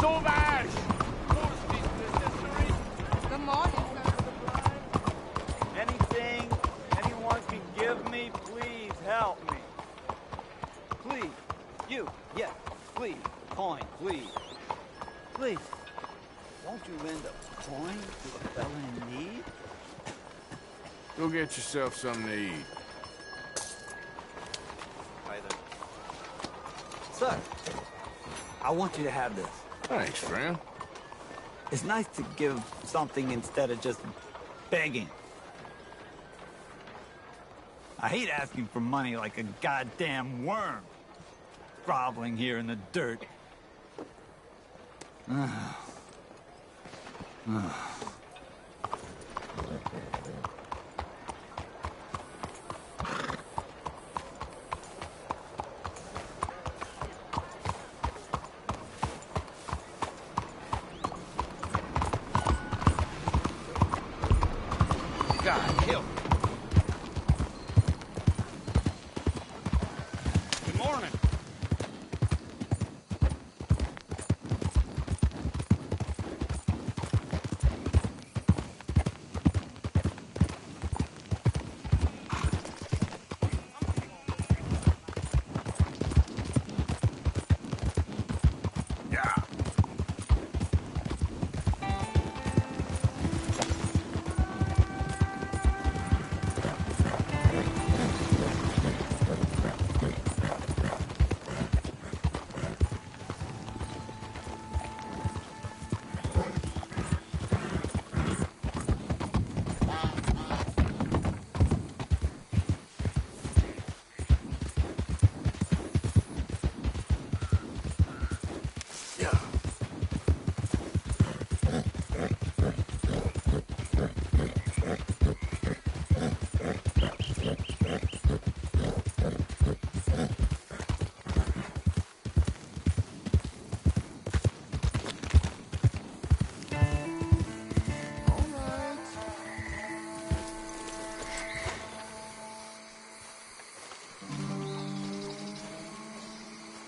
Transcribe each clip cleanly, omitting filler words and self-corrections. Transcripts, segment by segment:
sauvage! Good morning, sir. Anything anyone can give me, please help me. Please. You. Yes. Please. Coin, please. Please. Won't you lend a coin to a fella in need? Go get yourself something to eat. Either. Sir, I want you to have this. Thanks, friend. It's nice to give something instead of just begging. I hate asking for money like a goddamn worm. Groveling here in the dirt. God, help. Good morning.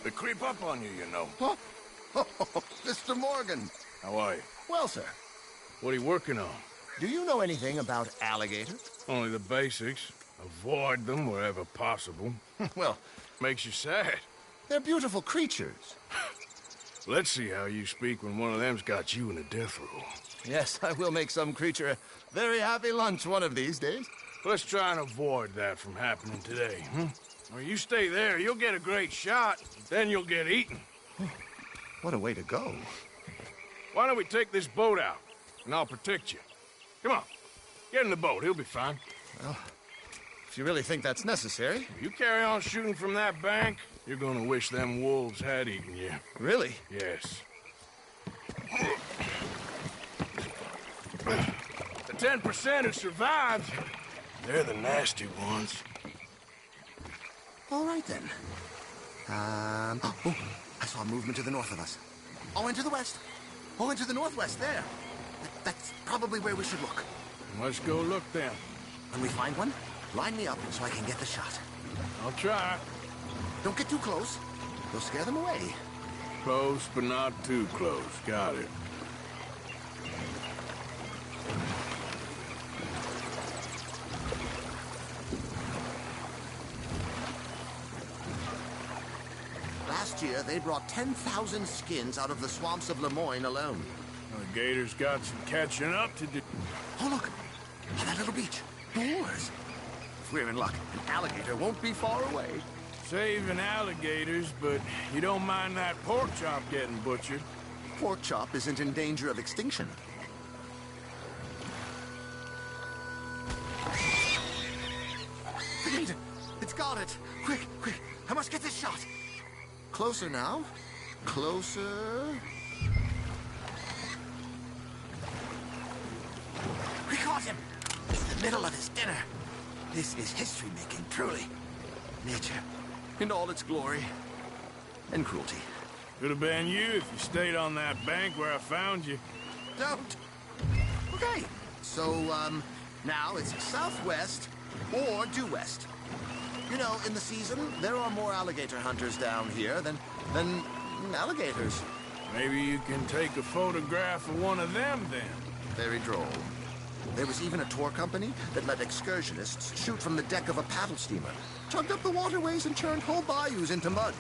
They creep up on you, you know. Huh? Oh, Mr. Morgan. How are you? Well, sir, What are you working on? do you know anything about alligators? Only the basics. Avoid them wherever possible. Well, Makes you sad. they're beautiful creatures. Let's see how you speak when one of them's got you in a death row. Yes, I will make some creature a very happy lunch one of these days. Let's try and avoid that from happening today, Or you stay there, you'll get a great shot, then you'll get eaten. What a way to go. Why don't we take this boat out, and I'll protect you. Come on, get in the boat, he'll be fine. Well, if you really think that's necessary. If you carry on shooting from that bank, you're gonna wish them wolves had eaten you. Really? Yes. The 10% who survived, they're the nasty ones. All right, then. Oh, I saw a movement to the north of us. Oh, and to the west. Oh, and to the northwest, there. That's probably where we should look. Let's go look then. When we find one, line me up so I can get the shot. I'll try. Don't get too close. You'll scare them away. Close, but not too close. Got it. Last year, they brought 10,000 skins out of the swamps of Lemoyne alone. The gators got some catching up to do. Oh, look! On that little beach. Boars. If we're in luck, an alligator won't be far away. Saving alligators, but you don't mind that pork chop getting butchered. Pork chop isn't in danger of extinction. The gator! It's got it! Quick, quick! I must get this shot! Closer now. Closer. We caught him! In the middle of his dinner. This is history-making, truly. Nature, in all its glory and cruelty. Could have been you if you stayed on that bank where I found you. Don't. Okay. So, now it's southwest or due west. You know, in the season, there are more alligator hunters down here than alligators. Maybe you can take a photograph of one of them, then. Very droll. There was even a tour company that let excursionists shoot from the deck of a paddle steamer, chugged up the waterways and turned whole bayous into mud.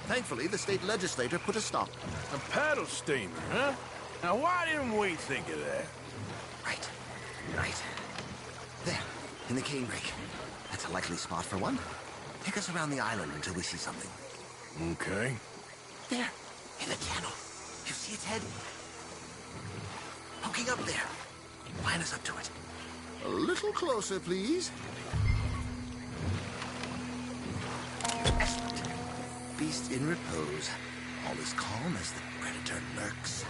Thankfully, the state legislature put a stop. A paddle steamer, huh? Now, why didn't we think of that? Right. There, in the canebrake. That's a likely spot for one. Take us around the island until we see something. Okay. There, in the channel. You see its head? Poking up there. Line us up to it. A little closer, please. Excellent. Beast in repose. All is calm as the predator lurks.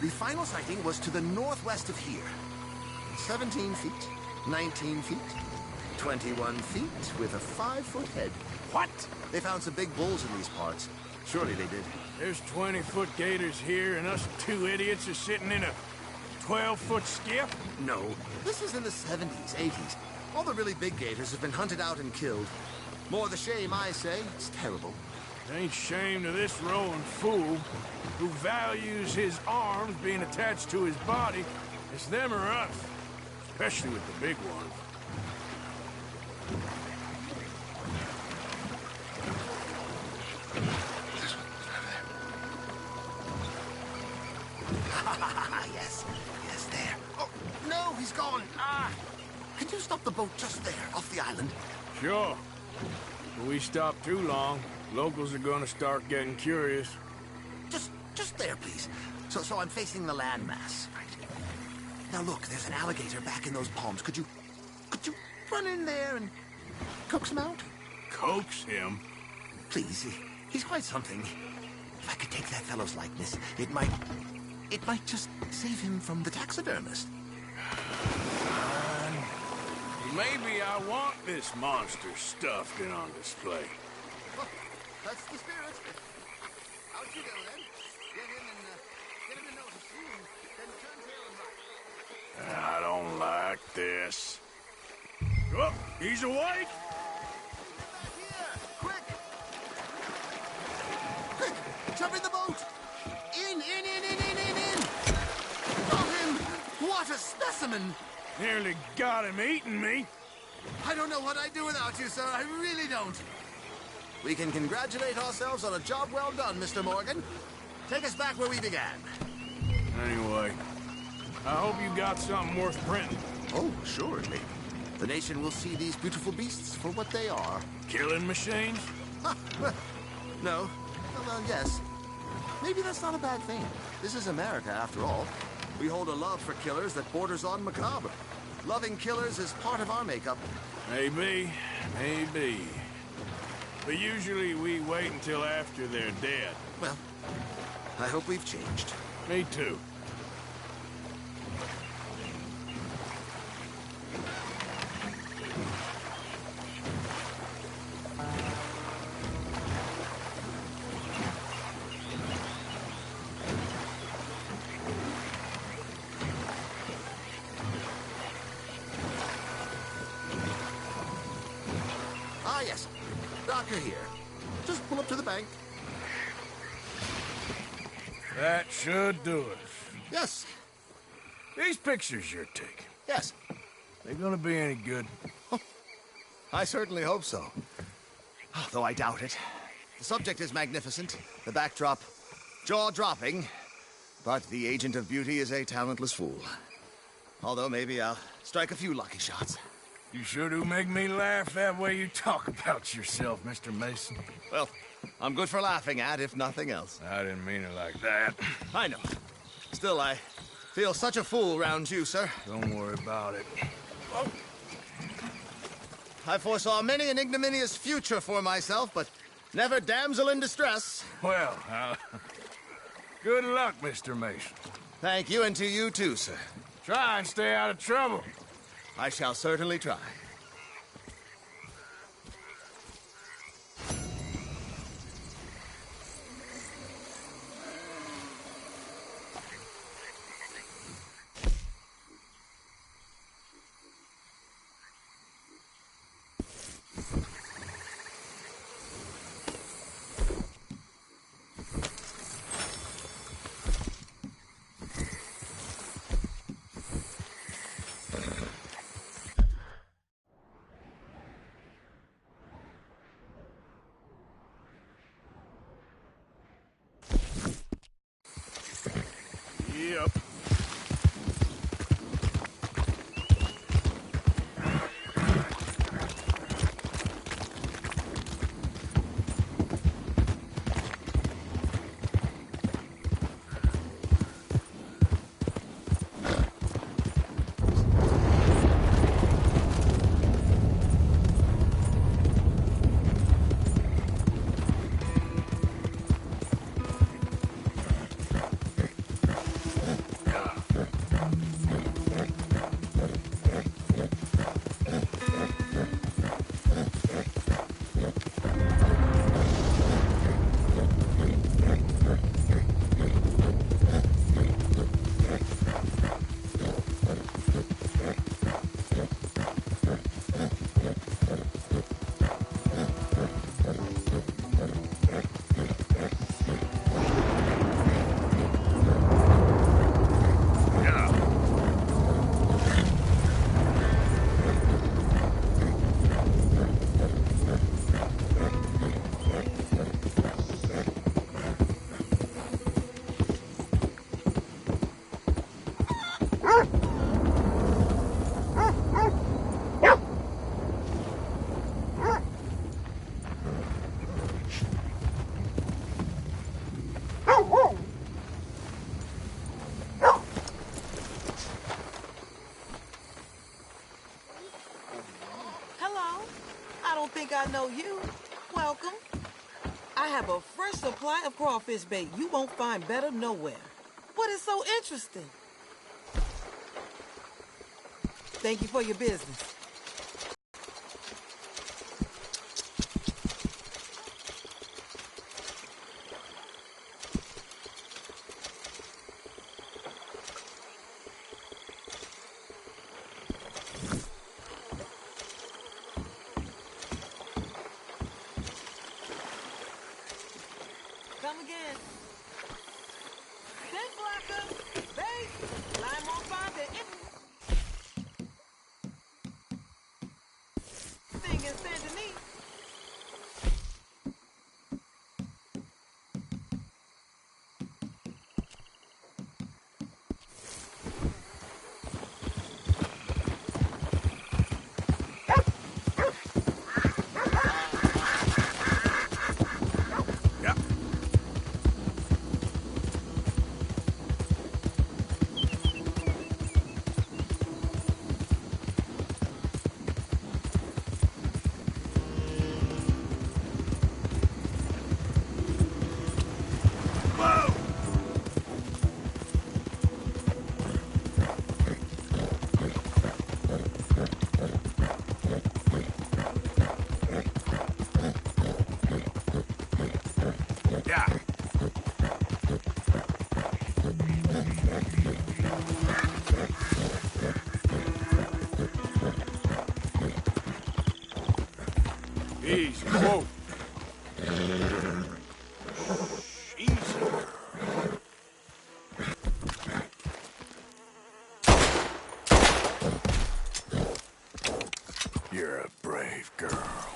The final sighting was to the northwest of here. 17 feet, 19 feet, 21 feet with a 5-foot head. What? They found some big bulls in these parts. Surely they did. There's 20-foot gators here, and us two idiots are sitting in a 12-foot skiff? No. This is in the 70s, 80s. All the really big gators have been hunted out and killed. More the shame, I say. It's terrible. Ain't shame to this rolling fool who values his arms being attached to his body. It's them or us, especially with the big ones. Yes, there. Oh, no, he's gone. Can you stop the boat just there, off the island? Sure. If we stop too long, locals are gonna start getting curious. Just there, please. So I'm facing the landmass. Right. Now look, there's an alligator back in those palms. Could you run in there and coax him out? Coax him? Please, he's quite something. If I could take that fellow's likeness, it might just save him from the taxidermist. Maybe I want this monster stuffed and on display. Well, that's the spirit. Out you go, then. Get him to notice you, then turn tail and run. I don't like this. Oh, he's awake! Back here! Quick! Jump in the boat! In! Got him! What a specimen! Nearly got him eating me. I don't know what I'd do without you, sir. I really don't. We can congratulate ourselves on a job well done, Mr. Morgan. Take us back where we began. Anyway, I hope you got something worth printing. Oh, assuredly. The nation will see these beautiful beasts for what they are. Killing machines? No. Well, yes. Maybe that's not a bad thing. This is America, after all. We hold a love for killers that borders on macabre. Loving killers is part of our makeup. Maybe. But usually we wait until after they're dead. Well, I hope we've changed. Me too. Ah, yes. Doctor here. Just pull up to the bank. That should do it. Yes. These pictures you're taking, Yes. they gonna be any good? I certainly hope so. Though I doubt it. The subject is magnificent, the backdrop jaw-dropping, but the agent of beauty is a talentless fool. Although maybe I'll strike a few lucky shots. You sure do make me laugh that way you talk about yourself, Mr. Mason. Well, I'm good for laughing at, if nothing else. I didn't mean it like that. I know. Still, I feel such a fool round you, sir. Don't worry about it. I foresaw many an ignominious future for myself, but never damsel in distress. Well, good luck, Mr. Mason. Thank you, and to you too, sir. Try and stay out of trouble. I shall certainly try. Yep. Hello. I don't think I know you. Welcome. I have a fresh supply of crawfish bait you won't find better nowhere. What is so interesting? Thank you for your business. Come again. Fish blocker, bait, lime on fire, thing in Saint Denis. Easy. Whoa. Easy. You're a brave girl.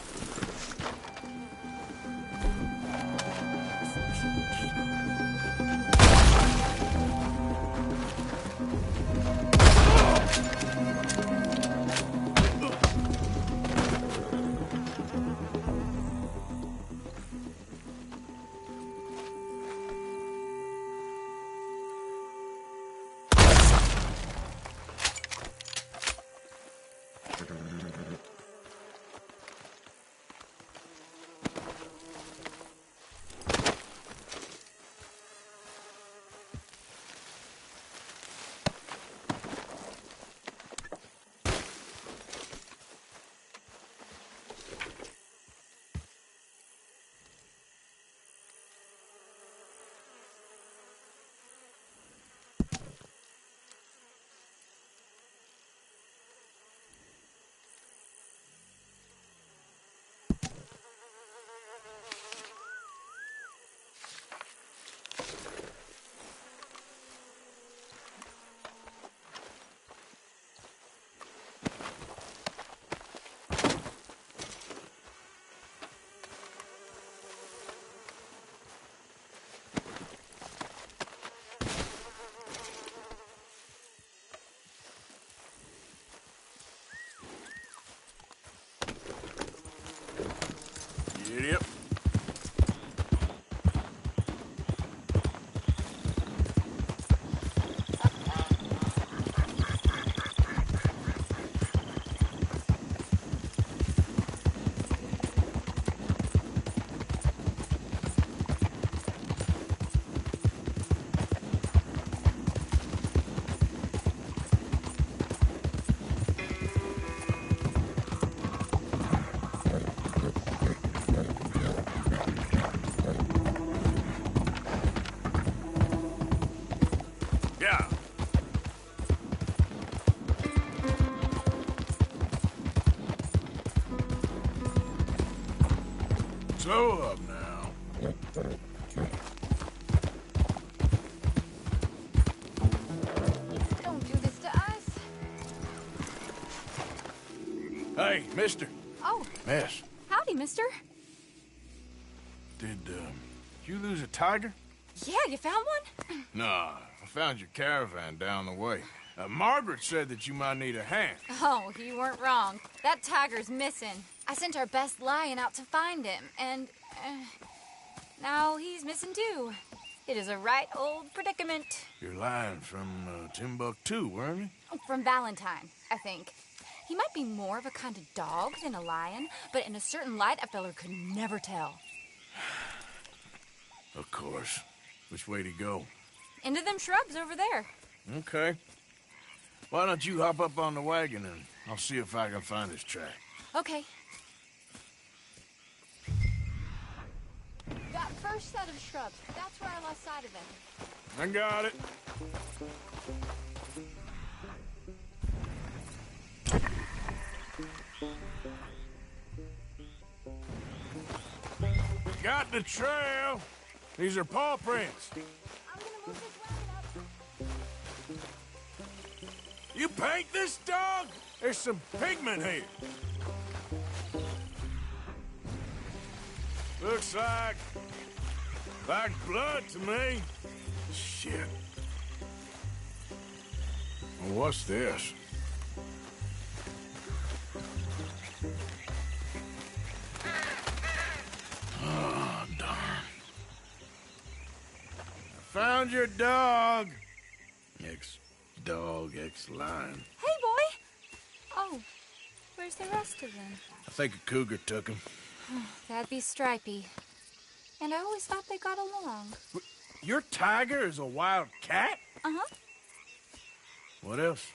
Slow up now. Don't do this to us. Hey, mister. Oh, Miss, howdy, mister. did you lose a tiger? Yeah, you found one? Nah, I found your caravan down the way. Margaret said that you might need a hand. Oh, you weren't wrong. That tiger's missing. I sent our best lion out to find him, and now he's missing too. It is a right old predicament. You're lying from Timbuktu, weren't you? From Valentine, I think. He might be more of a kind of dog than a lion, but in a certain light, a feller could never tell. Of course. Which way to go? Into them shrubs over there. Okay. Why don't you hop up on the wagon and I'll see if I can find his track. Okay. That first set of shrubs, that's where I lost sight of him. I got it. Got the trail. These are paw prints. I'm gonna move this wagon up. You paint this dog? There's some pigment here. Looks like blood to me. Shit. Well, what's this? Oh, darn. I found your dog. Ex-dog, ex-lion. Hey, boy! Oh, where's the rest of them? I think a cougar took him. That'd be Stripey. And I always thought they got along. Your tiger is a wild cat? Uh-huh. What else?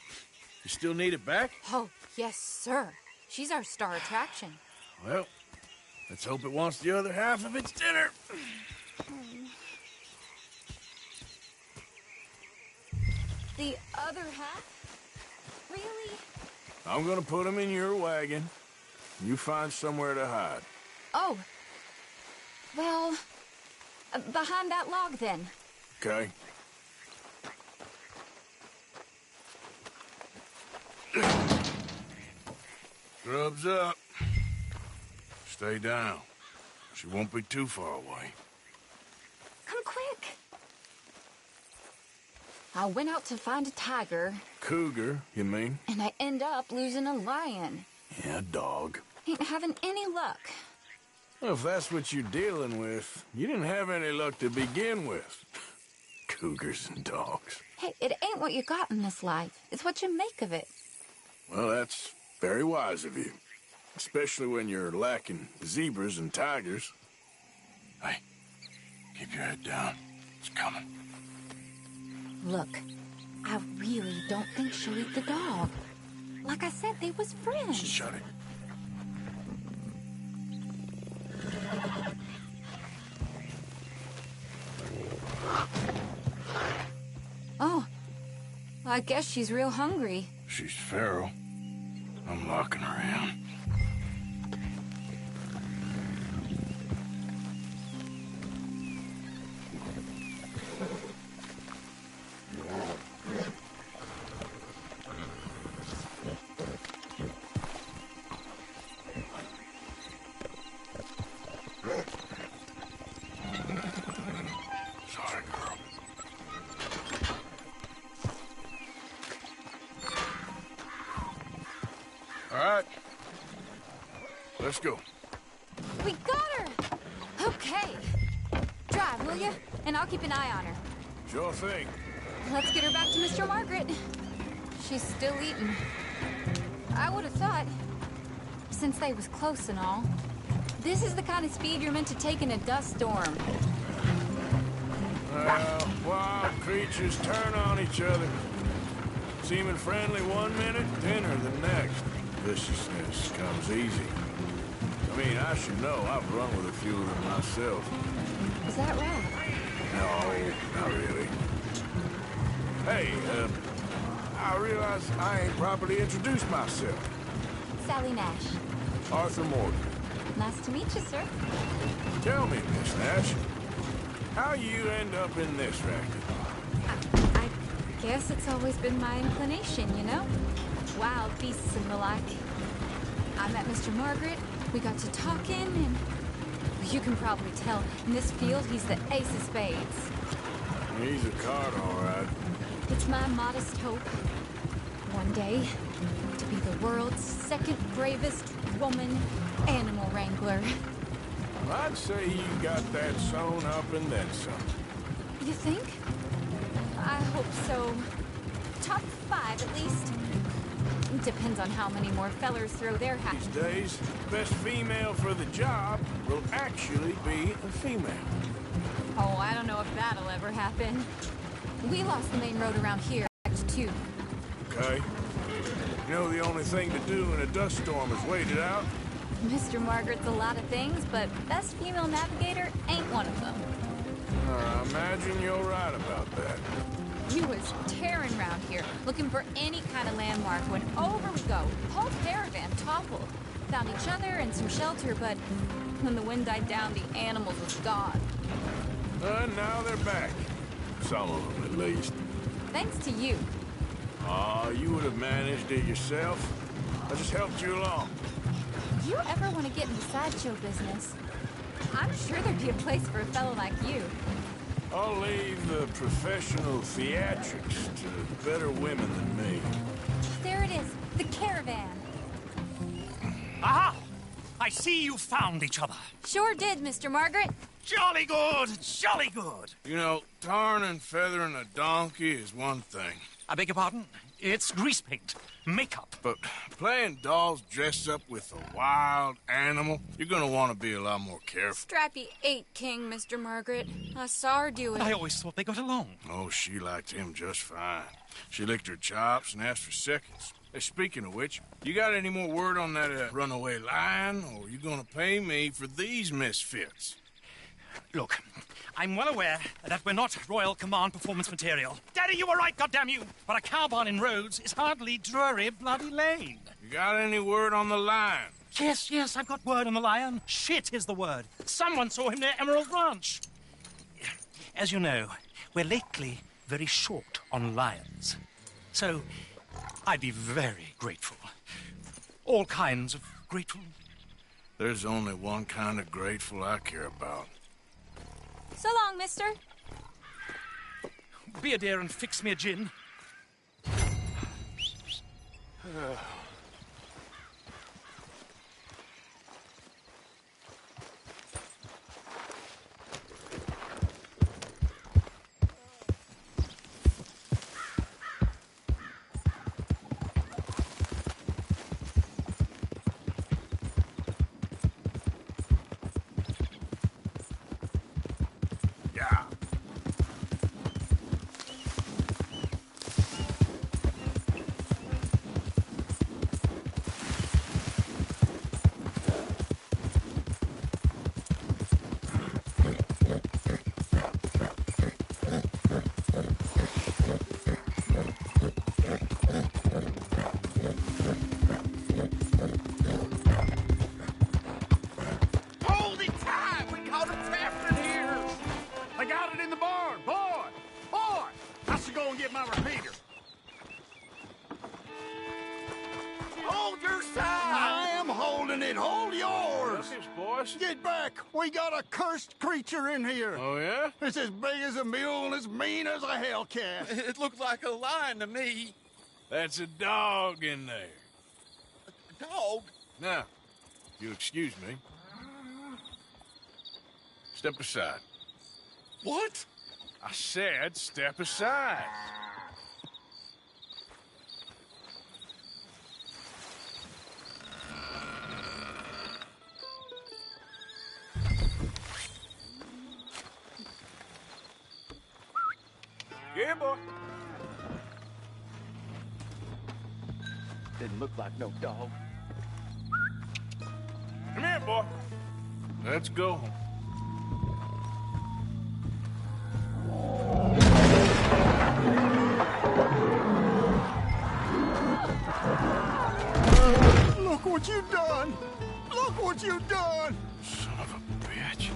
You still need it back? Oh, yes, sir. She's our star attraction. Well, let's hope it wants the other half of its dinner. The other half? Really? I'm gonna put him in your wagon. You find somewhere to hide. Oh. Well, behind that log, then. Okay? Scrubs up. Stay down. She won't be too far away. Come quick. I went out to find a tiger, Cougar, you mean? and I end up losing a lion. Yeah, dog. Ain't having any luck. Well, if that's what you're dealing with, you didn't have any luck to begin with. Cougars and dogs. Hey, it ain't what you got in this life. It's what you make of it. Well, that's very wise of you. Especially when you're lacking zebras and tigers. Hey, keep your head down. It's coming. Look, I really don't think she'll eat the dog. Like I said, they was friends. Shut it. Oh, I guess she's real hungry. She's feral. I'm locking her in. Sorry, girl. All right. Let's go. We got her! Okay. Drive, will you? And I'll keep an eye on her. Sure thing. Let's get her back to Mr. Margaret. She's still eating. I would have thought, since they was close and all, this is the kind of speed you're meant to take in a dust storm. Well, wild creatures turn on each other. Seeming friendly one minute, thinner the next. Viciousness comes easy. I mean, I should know. I've run with a few of them myself. Is that right? No, not really. Hey, I realize I ain't properly introduced myself. Sally Nash. Arthur Morgan. Nice to meet you, sir. Tell me, Miss Nash, how you end up in this racket? I guess it's always been my inclination, you know? Wild beasts and the like. I met Mr. Margaret, we got to talking, and you can probably tell, in this field, he's the ace of spades. He's a card, all right. It's my modest hope, one day, to be the world's second bravest woman animal wrangler. I'd say you got that sewn up and then some. You think? I hope so. Top 5, at least. Depends on how many more fellers throw their hat. These days, the best female for the job will actually be a female. Oh, I don't know if that'll ever happen. We lost the main road around here, Act 2. Okay? You know the only thing to do in a dust storm is wait it out? Mr. Margaret's a lot of things, but best female navigator ain't one of them. I imagine you're right about that. We was tearing around here, looking for any kind of landmark when over we go. Whole caravan toppled. Found each other and some shelter, but when the wind died down, the animals was gone. Now they're back. Some of them, at least. Thanks to you. You would have managed it yourself. I just helped you along. If you ever want to get into sideshow business, I'm sure there'd be a place for a fellow like you. I'll leave the professional theatrics to better women than me. There it is, the caravan. Aha! I see you found each other. Sure did, Mr. Margaret. Jolly good, jolly good. You know, tarring and feathering a donkey is one thing. I beg your pardon? It's grease paint, makeup. But playing dolls dressed up with a wild animal, you're gonna want to be a lot more careful. Strappy ain't king, Mr. Margaret. I saw her do it. I always thought they got along. Oh, she liked him just fine. She licked her chops and asked for seconds. Hey, speaking of which, you got any more word on that runaway lion, or you gonna pay me for these misfits? Look, I'm well aware that we're not Royal Command performance material. Daddy, you were right, goddamn you! But a cow barn in Rhodes is hardly Drury Bloody Lane. You got any word on the lion? Yes, I've got word on the lion. Shit is the word. Someone saw him near Emerald Ranch. As you know, we're lately very short on lions. So, I'd be very grateful. All kinds of grateful. There's only one kind of grateful I care about. So long, mister. Be a dear and fix me a gin. Get back! We got a cursed creature in here! Oh, yeah? It's as big as a mule and as mean as a hellcat. It looked like a lion to me. That's a dog in there. A dog? Now, if you'll excuse me. Step aside. What? I said step aside. Yeah, boy. Didn't look like no dog. Come here, boy. Let's go. Look what you done! Look what you done! Son of a bitch.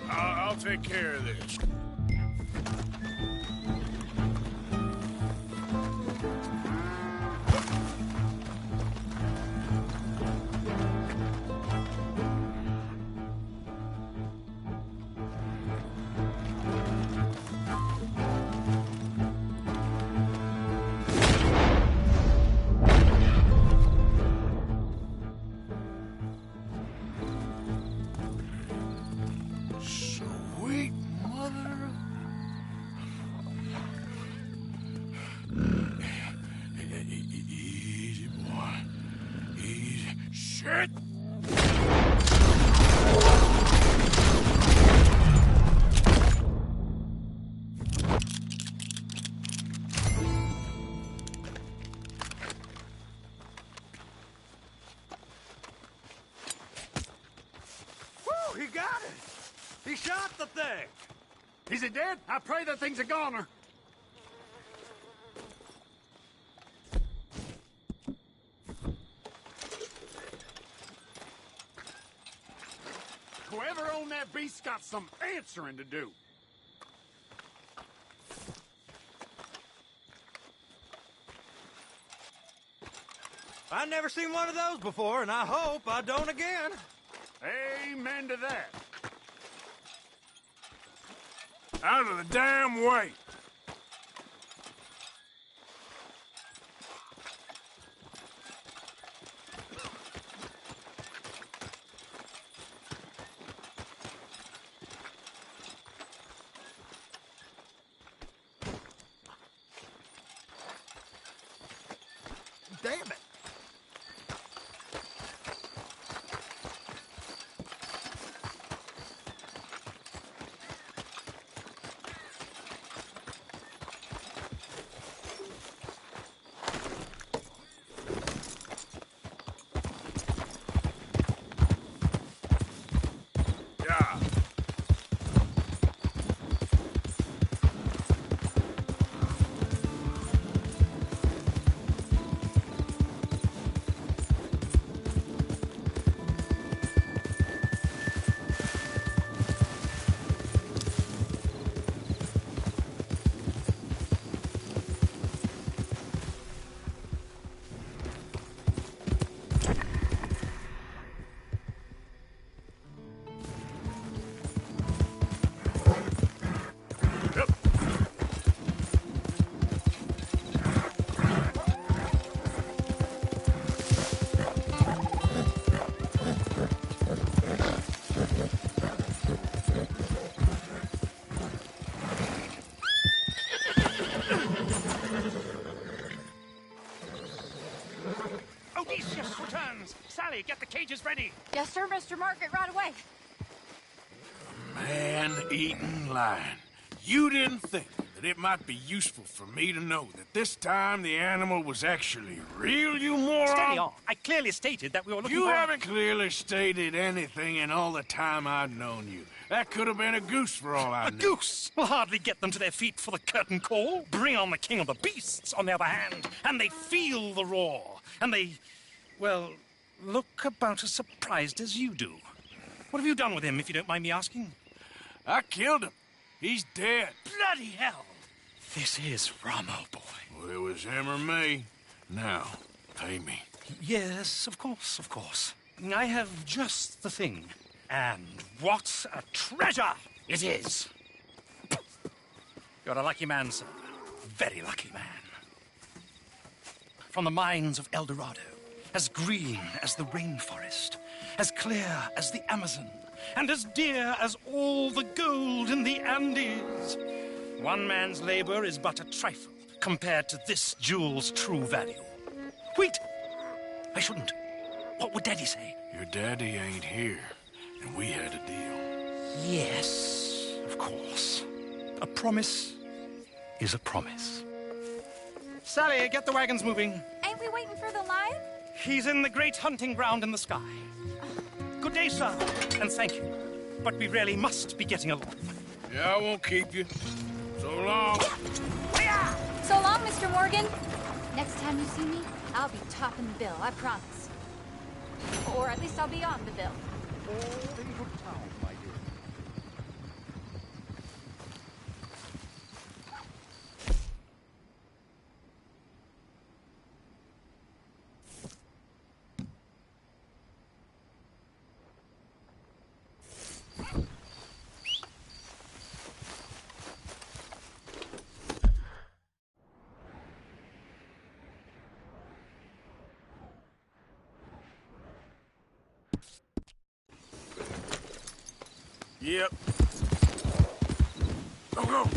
I'll take care of this. Sweet mother. Easy, boy. Easy. Shit! Woo, he got it! He shot the thing! Is it dead? I pray that thing's a goner. Whoever owned that beast got some answering to do. I've never seen one of those before, and I hope I don't again. Amen to that. Out of the damn way! Damn it! Yeah. Odysseus returns! Sally, get the cages ready! Yes, sir, Mr. Margaret, right away. Man-eating lion. You didn't think that it might be useful for me to know that this time the animal was actually real, you moron? Steady on. I clearly stated that we were looking You for... haven't clearly stated anything in all the time I've known you. That could have been a goose for all I A know. goose will hardly get them to their feet for the curtain call. Bring on the king of the beasts, on the other hand, and they feel the roar. And they, well, look about as surprised as you do. What have you done with him, if you don't mind me asking? I killed him. He's dead. Bloody hell! This is Ramo, boy. Well, it was him or me. Now, pay me. Yes, of course, of course. I have just the thing. And what a treasure it is! You're a lucky man, sir. Very lucky man. From the mines of El Dorado, as green as the rainforest, as clear as the Amazon, and as dear as all the gold in the Andes. One man's labor is but a trifle compared to this jewel's true value. Wait! I shouldn't. What would Daddy say? Your daddy ain't here, and we had a deal. Yes, of course. A promise is a promise. Sally, get the wagons moving. Ain't we waiting for the lion? He's in the great hunting ground in the sky. Good day, sir, and thank you. But we really must be getting along. Yeah, I won't keep you. So long. So long, Mr. Morgan. Next time you see me, I'll be topping the bill, I promise. Or at least I'll be on the bill. All in good town, my dear. Yep. Go.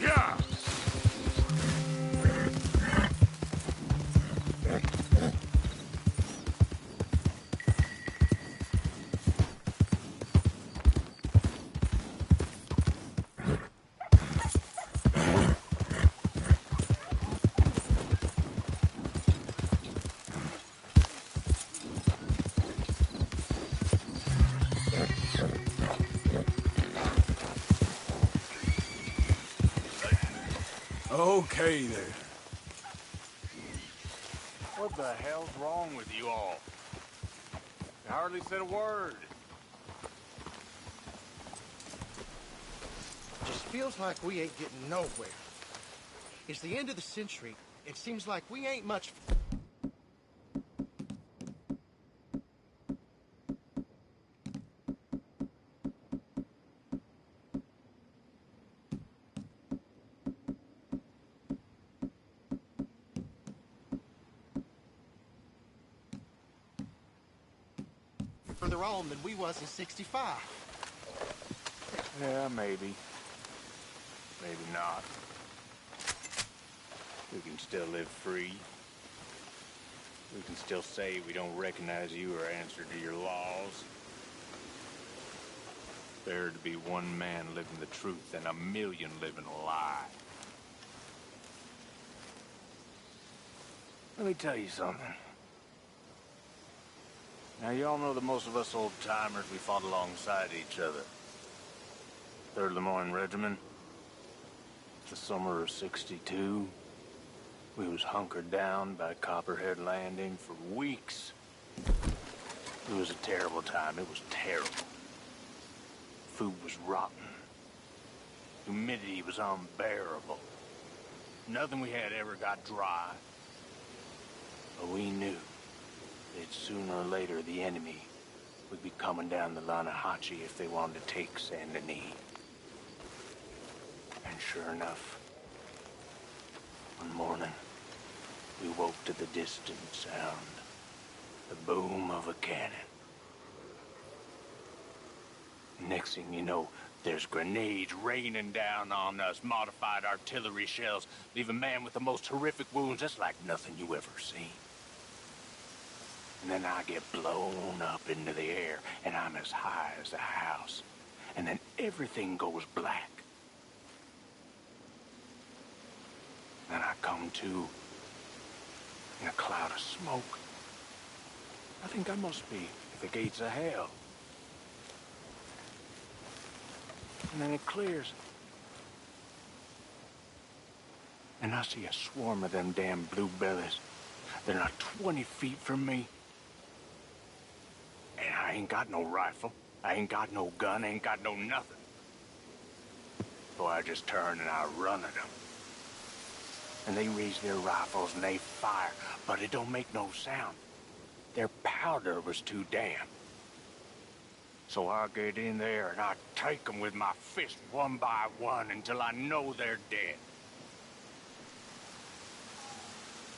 Yeah. Okay there. What the hell's wrong with you all? You hardly said a word. Just feels like we ain't getting nowhere. It's the end of the century. It seems like we ain't much... further on than we was in 65. Yeah, maybe. Maybe not. We can still live free. We can still say we don't recognize you or answer to your laws. Better to be one man living the truth than a million living a lie. Let me tell you something. Now, you all know that most of us old-timers, we fought alongside each other. 3rd Lemoyne Regiment. The summer of '62. We was hunkered down by Copperhead Landing for weeks. It was a terrible time. It was terrible. Food was rotten. Humidity was unbearable. Nothing we had ever got dry. But we knew that sooner or later the enemy would be coming down the Lanahachi if they wanted to take Saint Denis. And sure enough, one morning, we woke to the distant sound, the boom of a cannon. Next thing you know, there's grenades raining down on us, modified artillery shells, leave a man with the most horrific wounds that's like nothing you ever seen. And then I get blown up into the air, and I'm as high as a house. And then everything goes black. Then I come to in a cloud of smoke. I think I must be at the gates of hell. And then it clears. And I see a swarm of them damn blue bellies. They're not 20 feet from me. And I ain't got no rifle. I ain't got no gun. I ain't got no nothing. So I just turn and I run at them. And they raise their rifles and they fire, but it don't make no sound. Their powder was too damp. So I get in there and I take them with my fist one by one until I know they're dead.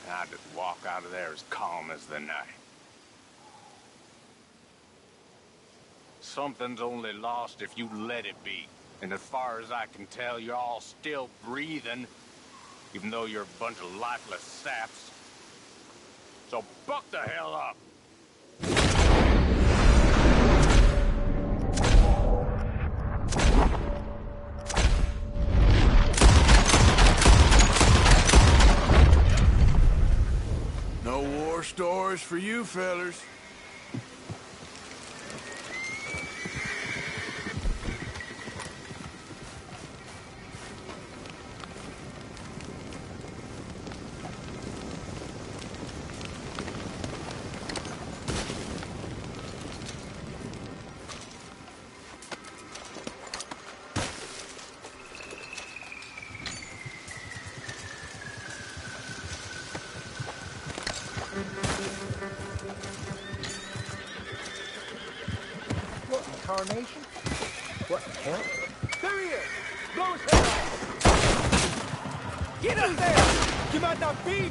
And I just walk out of there as calm as the night. Something's only lost if you let it be. And as far as I can tell, you're all still breathing, even though you're a bunch of lifeless saps. So buck the hell up. fellers. What incarnation? What the hell? There he is! Blow his head off! Get up there! You might not be!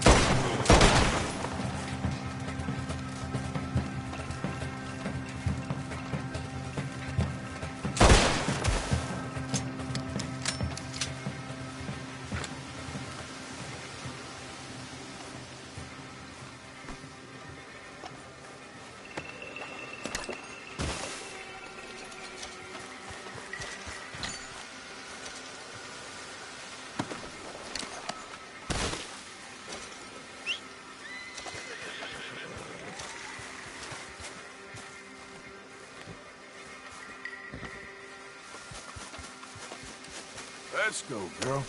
Let's go, girl.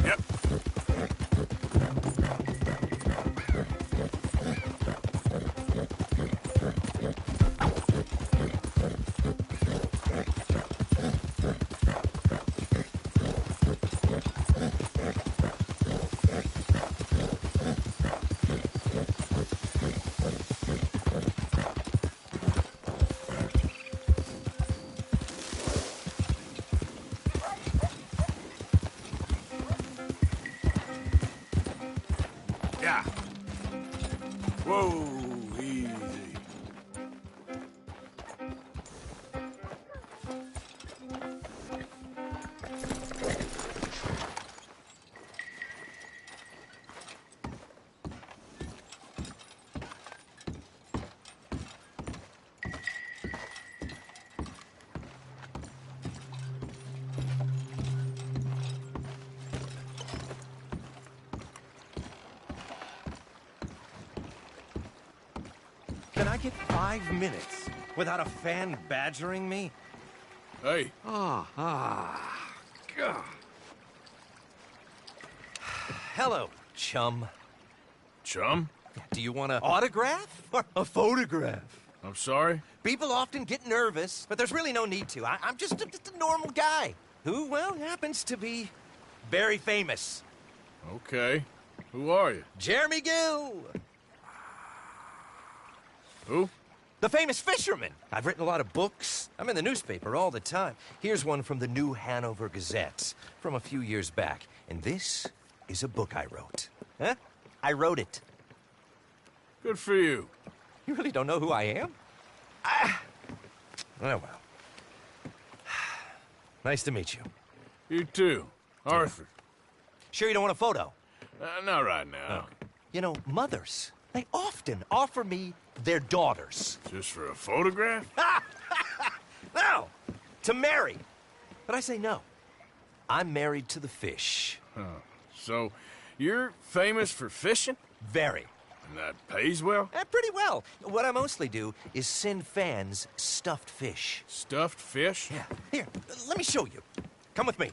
Yep. Yeah. Whoa, easy. Can I get 5 minutes without a fan badgering me? Hey, Hello, chum. chum? Do you want an autograph or a photograph? I'm sorry? People often get nervous, but there's really no need to. I'm just a normal guy who, well, happens to be very famous. Okay. Who are you? Jeremy Gill, Who? the famous fisherman. I've written a lot of books. I'm in the newspaper all the time. Here's one from the New Hanover Gazette from a few years back. And this is a book I wrote. Huh? I wrote it. Good for you. You really don't know who I am? Oh, well. Nice to meet you. You too. Arthur. Sure you don't want a photo? Not right now. You know, mothers, they often offer me their daughters. Just for a photograph? No, to marry. But I say no. I'm married to the fish. So, you're famous for fishing? Very. And that pays well? Pretty well. What I mostly do is send fans stuffed fish. Stuffed fish? Yeah. Here, let me show you. Come with me.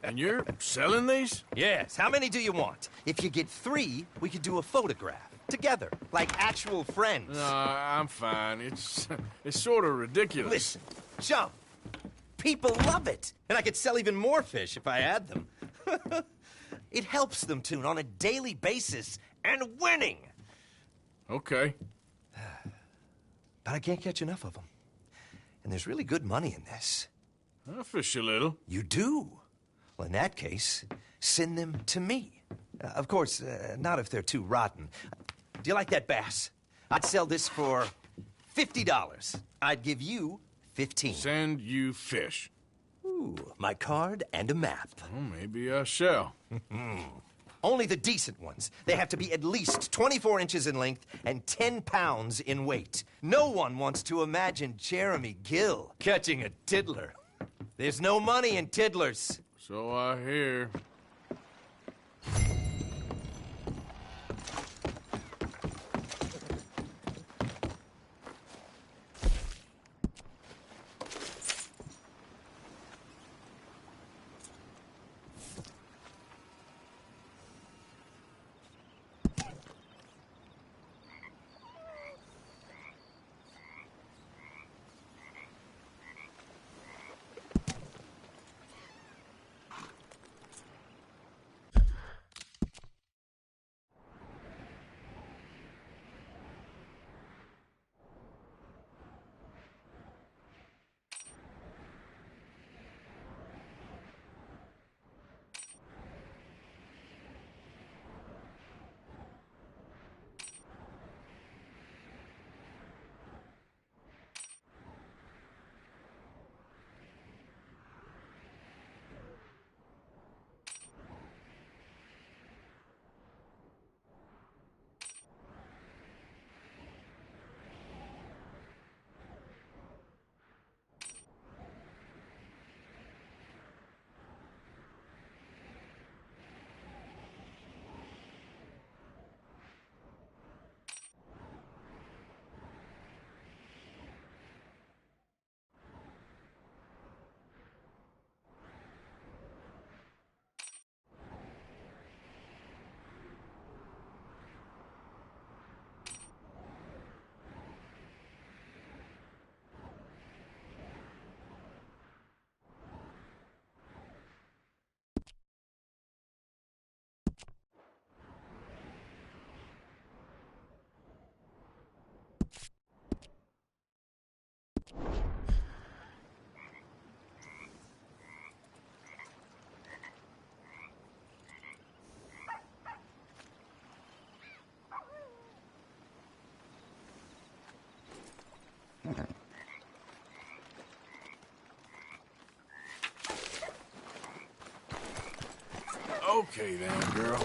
And you're selling these? Yes. How many do you want? If you get 3, we could do a photograph. Together. Like actual friends. No, I'm fine. It's sort of ridiculous. Listen, chum. People love it. And I could sell even more fish if I had them. It helps them tune on a daily basis and winning. Okay. But I can't catch enough of them. And there's really good money in this. I'll fish a little. You do? Well, in that case, send them to me. Of course, not if they're too rotten. Do you like that bass? I'd sell this for $50. I'd give you 15. Send you fish. Ooh, my card and a map. Well, maybe I shall. Only the decent ones. They have to be at least 24 inches in length and 10 pounds in weight. No one wants to imagine Jeremy Gill catching a tiddler. There's no money in tiddlers. So I hear. Okay then, girl.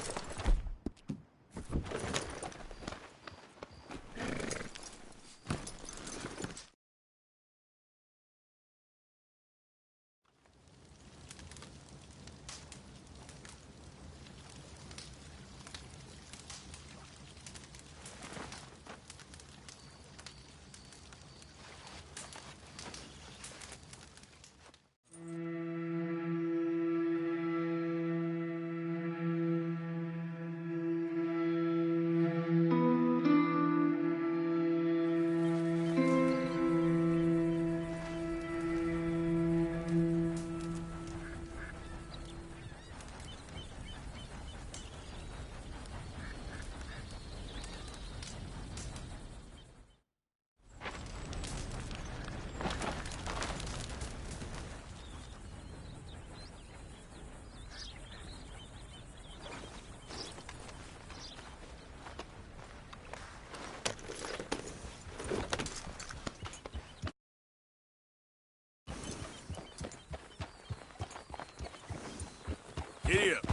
Giddy up.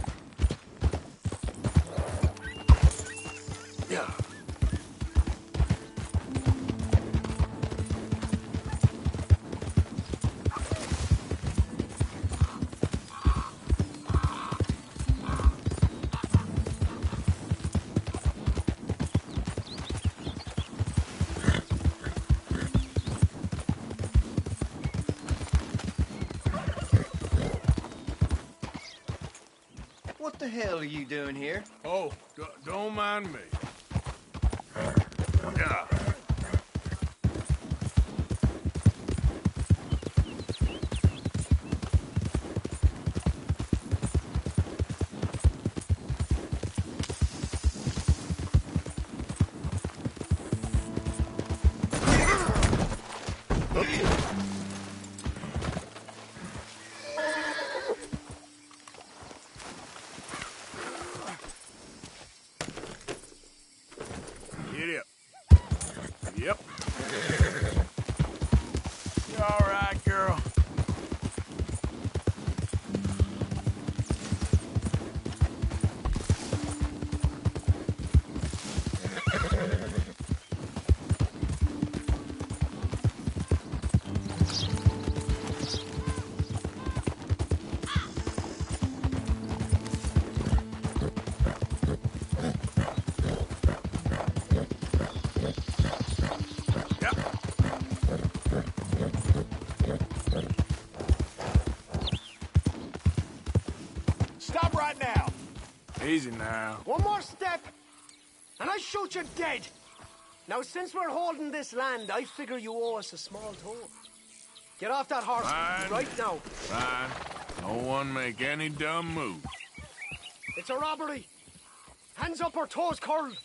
Yeah. What the hell are you doing here? Oh, don't mind me. Yeah. You all right, girl? Stop right now. Easy now. One more step, and I shoot you dead. Now, since we're holding this land, I figure you owe us a small toll. Get off that horse Fine. right now. Fine. No one make any dumb move. It's a robbery. Hands up or toes curled.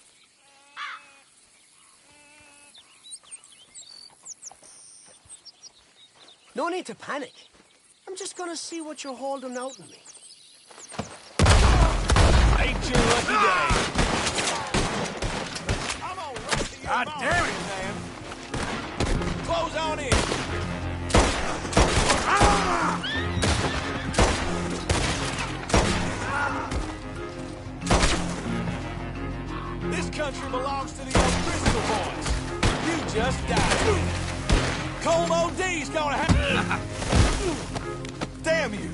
No need to panic. I'm just gonna see what you're holding out on me. Ain't your lucky day. God damn it, man. Close on in. This country belongs to the O'Driscoll boys. You just died. Cold OD's gonna happen. Damn you.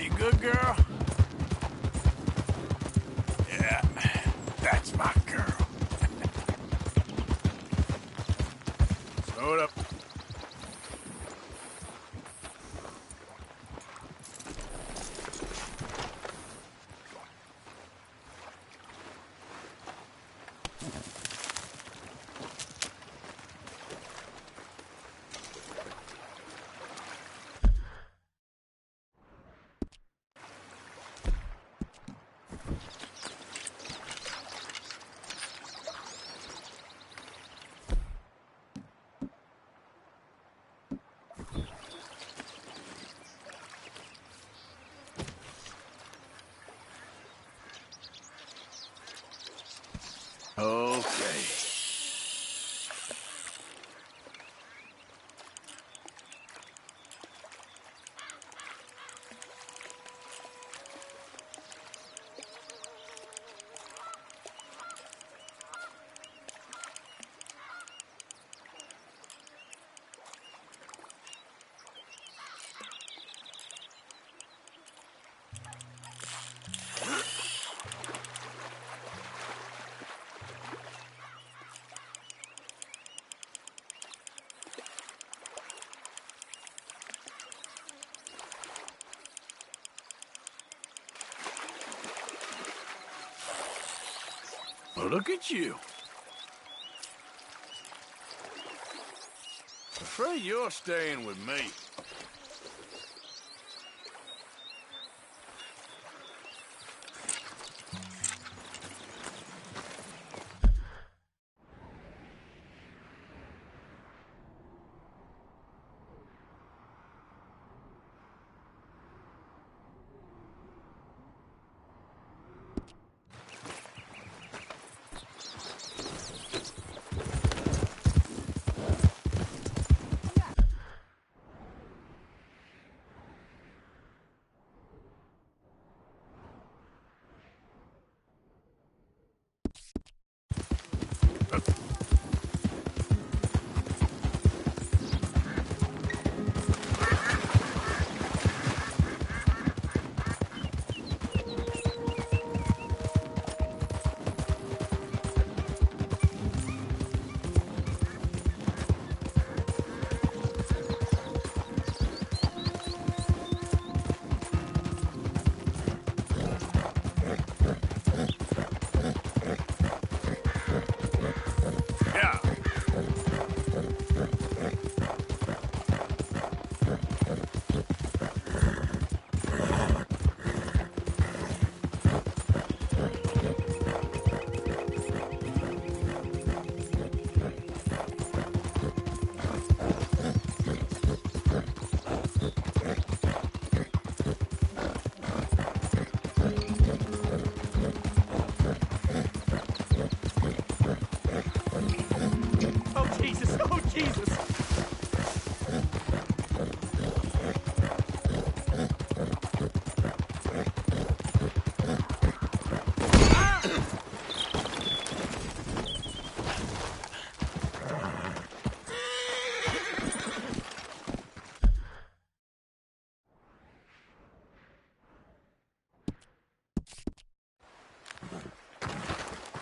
You good, girl? Yeah, that's my girl. Slow it up. Okay. Well, look at you. Afraid you're staying with me. Jesus!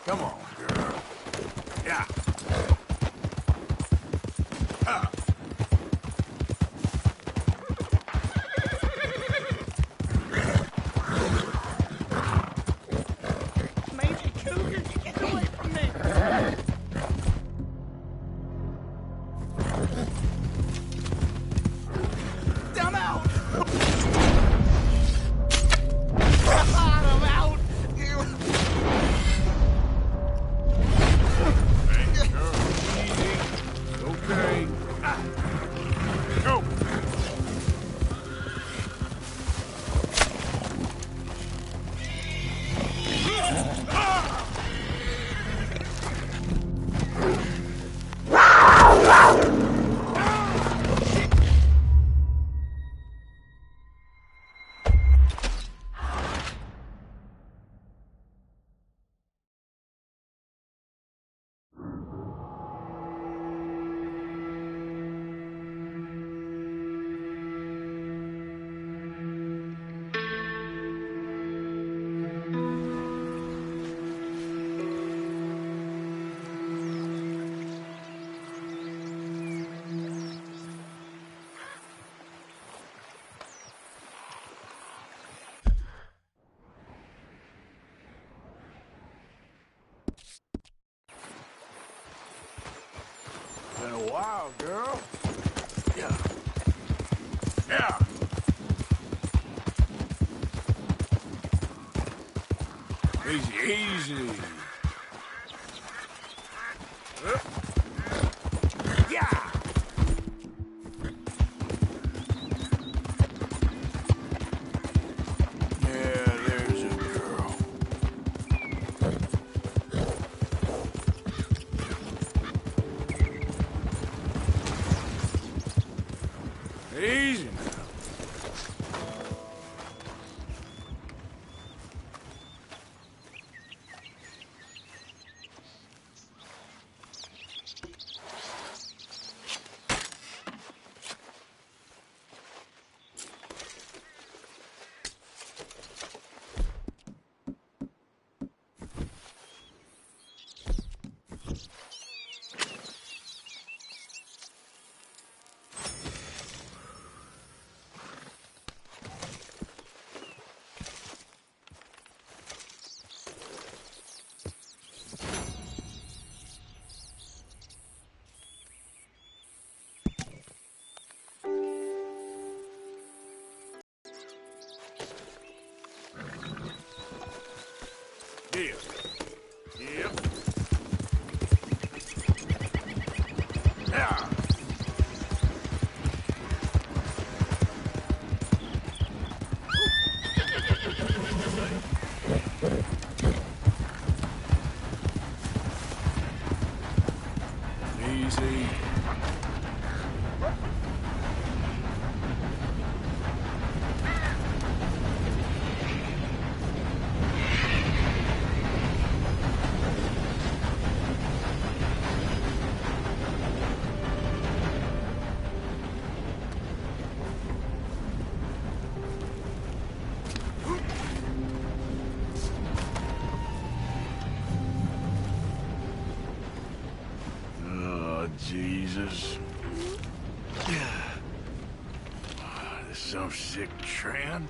Come on, girl. Yeah. Major Cougar, get away from me! I'm out! I'm out! Okay. Go. Been a while, girl. Yeah. Yeah. Easy, easy. Yeah. Yeah, there's a girl. Easy now. Yeah. Yep. Yeah. Easy. Oh, Jesus. This some sick trend?